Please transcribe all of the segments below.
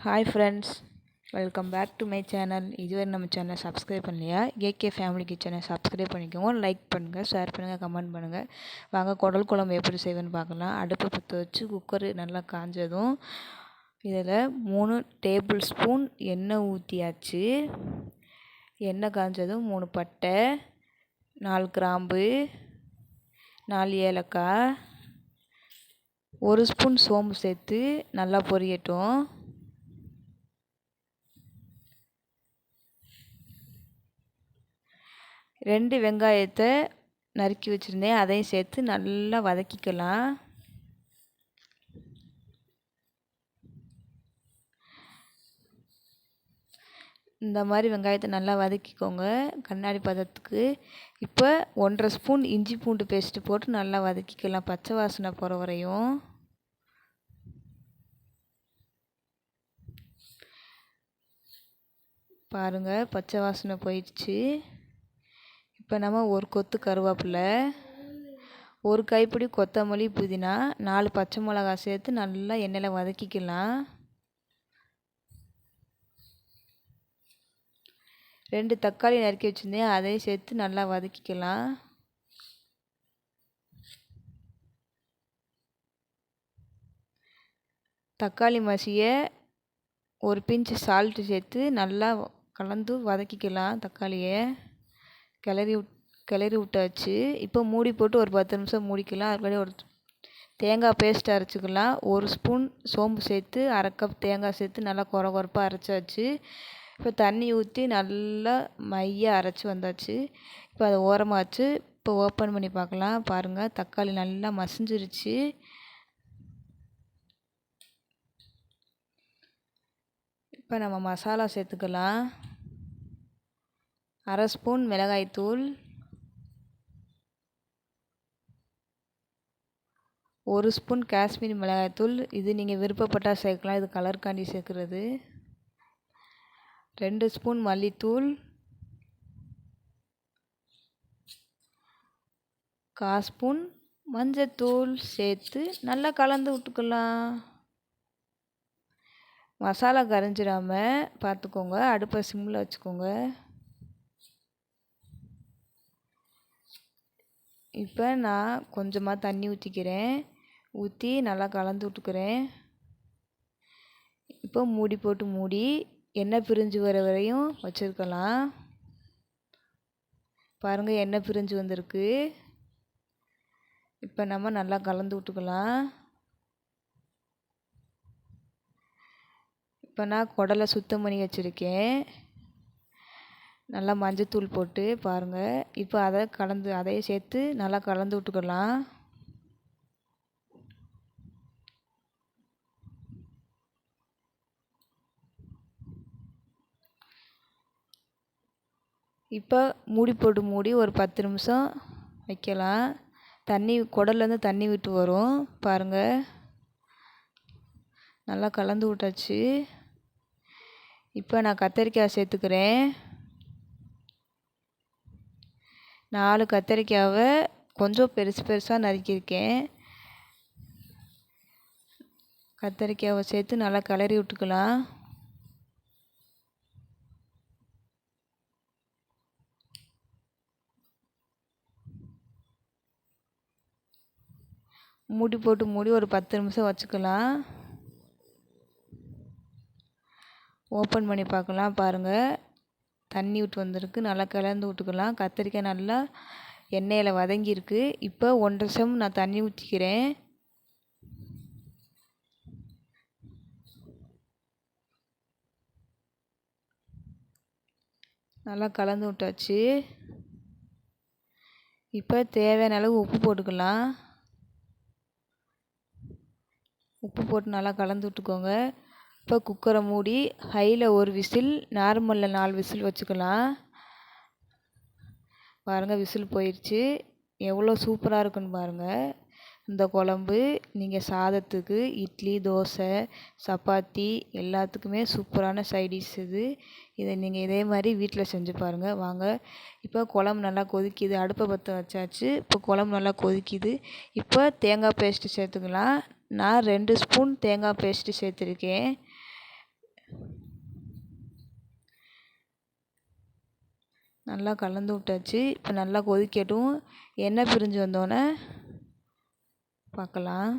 Hi friends, welcome back to my channel. இதுவரை நம்ம சேனலை சப்ஸ்கிரைப் பண்ணலையா? ஏகே ஃபேமிலி கிச்சனை சப்ஸ்கிரைப் பண்ணிக்கோங்க. லைக் பண்ணுங்கள், ஷேர் பண்ணுங்கள், கமெண்ட் பண்ணுங்கள். வாங்க குடல் குழம்பு எப்படி செய்வேன்னு பார்க்கலாம். அடுப்பை பற்ற வச்சு குக்கர் நல்லா காஞ்சதும் இதில் 3 டேபிள் ஸ்பூன் எண்ணெய் ஊற்றியாச்சு. எண்ணெய் காஞ்சதும் 3 பட்டை, 4 கிராம்பு, 4 ஏலக்காய், 1 ஸ்பூன் சோம்பு சேர்த்து நல்லா பொரியட்டும். ரெண்டு வெங்காயத்தை நறுக்கி வச்சுருந்தேன், அதையும் சேர்த்து நல்லா வதக்கிக்கலாம். இந்த மாதிரி வெங்காயத்தை நல்லா வதக்கிக்கோங்க கண்ணாடி பதத்துக்கு. இப்போ 1.5 ஸ்பூன் இஞ்சி பூண்டு பேஸ்ட்டு போட்டு நல்லா வதக்கிக்கலாம், பச்சை வாசனை போகிற வரையும். பாருங்கள், பச்சை வாசனை போயிடுச்சு. இப்போ நம்ம ஒரு கொத்து கருவேப்பிலை, ஒரு கைப்பிடி கொத்தமல்லி, புதினா, 4 பச்சை மிளகாய் சேர்த்து நல்லா எண்ணெயில் வதக்கிக்கலாம். 2 தக்காளி நறுக்கி வச்சுருந்தேன், அதையும் சேர்த்து நல்லா வதக்கிக்கலாம். தக்காளி மசிய ஒரு பிஞ்சு சால்ட்டு சேர்த்து நல்லா கலந்து வதக்கிக்கலாம். தக்காளியை கிளறி விட்டாச்சு. இப்போ மூடி போட்டு ஒரு 10 நிமிஷம் மூடிக்கலாம். அதுக்கு ஒரு தேங்காய் பேஸ்ட் அரைச்சிக்கலாம். 1 ஸ்பூன் சோம்பு சேர்த்து 1/2 கப் தேங்காய் சேர்த்து நல்லா கொரப்பாக அரைச்சாச்சு. இப்போ தண்ணி ஊற்றி நல்லா மையாக அரைச்சி வந்தாச்சு. இப்போ அதை ஓரமாச்சு. இப்போ ஓப்பன் பண்ணி பார்க்கலாம். பாருங்கள், தக்காளி நல்லா மசிஞ்சிருச்சு. இப்போ நம்ம மசாலா சேர்த்துக்கலாம். 1/2 ஸ்பூன் மிளகாய்த்தூள், 1 ஸ்பூன் காஷ்மீரி மிளகாய்த்தூள். இது நீங்கள் விருப்பப்பட்டால் சேர்க்கலாம், இது கலருக்காண்டி சேர்க்குறது. 2 ஸ்பூன் மல்லித்தூள், 1/4 ஸ்பூன் மஞ்சத்தூள் சேர்த்து நல்லா கலந்து விட்டுக்கலாம். மசாலா கரைஞ்சிடாமல் பார்த்துக்கோங்க, அடுப்பை சிம்மில் வச்சுக்கோங்க. இப்போ நான் கொஞ்சமாக தண்ணி ஊற்றி நல்லா கலந்து விட்டுக்கிறேன். இப்போ மூடி போட்டு மூடி எண்ணெய் பிரிஞ்சு வர வரையும் வச்சுருக்கலாம். பாருங்கள், எண்ணெய் பிரிஞ்சு வந்திருக்கு. இப்போ நம்ம நல்லா கலந்து விட்டுக்கலாம். இப்போ நான் குடலை சுத்தம் பண்ணி வச்சுருக்கேன். நல்லா மஞ்சத்தூள் போட்டு பாருங்கள். இப்போ அதையும் சேர்த்து நல்லா கலந்து விட்டுக்கலாம். இப்போ மூடி போட்டு மூடி ஒரு 10 நிமிஷம் வைக்கலாம். குடல்லேருந்து தண்ணி விட்டு வரும் பாருங்கள். நல்லா கலந்து விட்டாச்சு. இப்போ நான் கத்தரிக்காய் சேர்த்துக்கிறேன். 4 கத்தரிக்காவை கொஞ்சம் பெருசாக நறுக்கியிருக்கேன். கத்தரிக்காவை சேர்த்து நல்லா கிளறி விட்டுக்கலாம். மூடி போட்டு மூடி ஒரு 10 நிமிஷம் வச்சுக்கலாம். ஓப்பன் பண்ணி பார்க்கலாம். பாருங்கள், தண்ணி விட்டு வந்திருக்கு. நல்லா கலந்து விட்டுக்கலாம். கத்திரிக்காய் நல்லா எண்ணெயில் வதங்கியிருக்கு. இப்போ 1.5 செம்பு நான் தண்ணி ஊற்றிக்கிறேன். நல்லா கலந்து விட்டாச்சு. இப்போ தேவையான அளவு உப்பு போட்டுக்கலாம். உப்பு போட்டு நல்லா கலந்து விட்டுக்கோங்க. இப்போ குக்கரை மூடி ஹையில் 1 விசில், நார்மலில் 4 விசில் வச்சுக்கலாம். பாருங்கள், விசில் போயிடுச்சு. எவ்வளோ சூப்பராக இருக்குன்னு பாருங்கள். இந்த குழம்பு நீங்கள் சாதத்துக்கு, இட்லி, தோசை, சப்பாத்தி எல்லாத்துக்குமே சூப்பரான சைடிஷ் இது. இதை நீங்கள் இதே மாதிரி வீட்டில் செஞ்சு பாருங்கள். வாங்க, இப்போ குழம்பு நல்லா கொதிக்குது. அடுப்பை பற்ற வச்சாச்சு. இப்போ குழம்பு நல்லா கொதிக்குது. இப்போ தேங்காய் பேஸ்ட்டு சேர்த்துக்கலாம். நான் 2 ஸ்பூன் தேங்காய் பேஸ்ட்டு சேர்த்துருக்கேன். நல்லா கலந்து விட்டாச்சு. இப்போ நல்லா கொதிக்கட்டும். எண்ணெய் பிரிஞ்சு வந்தோடனே பார்க்கலாம்.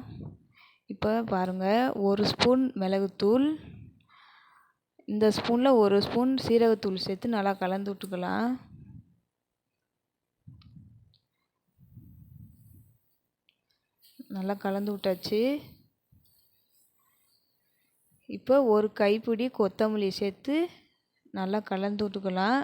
இப்போ பாருங்கள், 1 ஸ்பூன் மிளகுத்தூள், இந்த ஸ்பூனில் 1 ஸ்பூன் சீரகத்தூள் சேர்த்து நல்லா கலந்து விட்டுக்கலாம். நல்லா கலந்து விட்டாச்சு. இப்போ 1 கைப்பிடி கொத்தமல்லி சேர்த்து நல்லா கலந்து விட்டுக்கலாம்.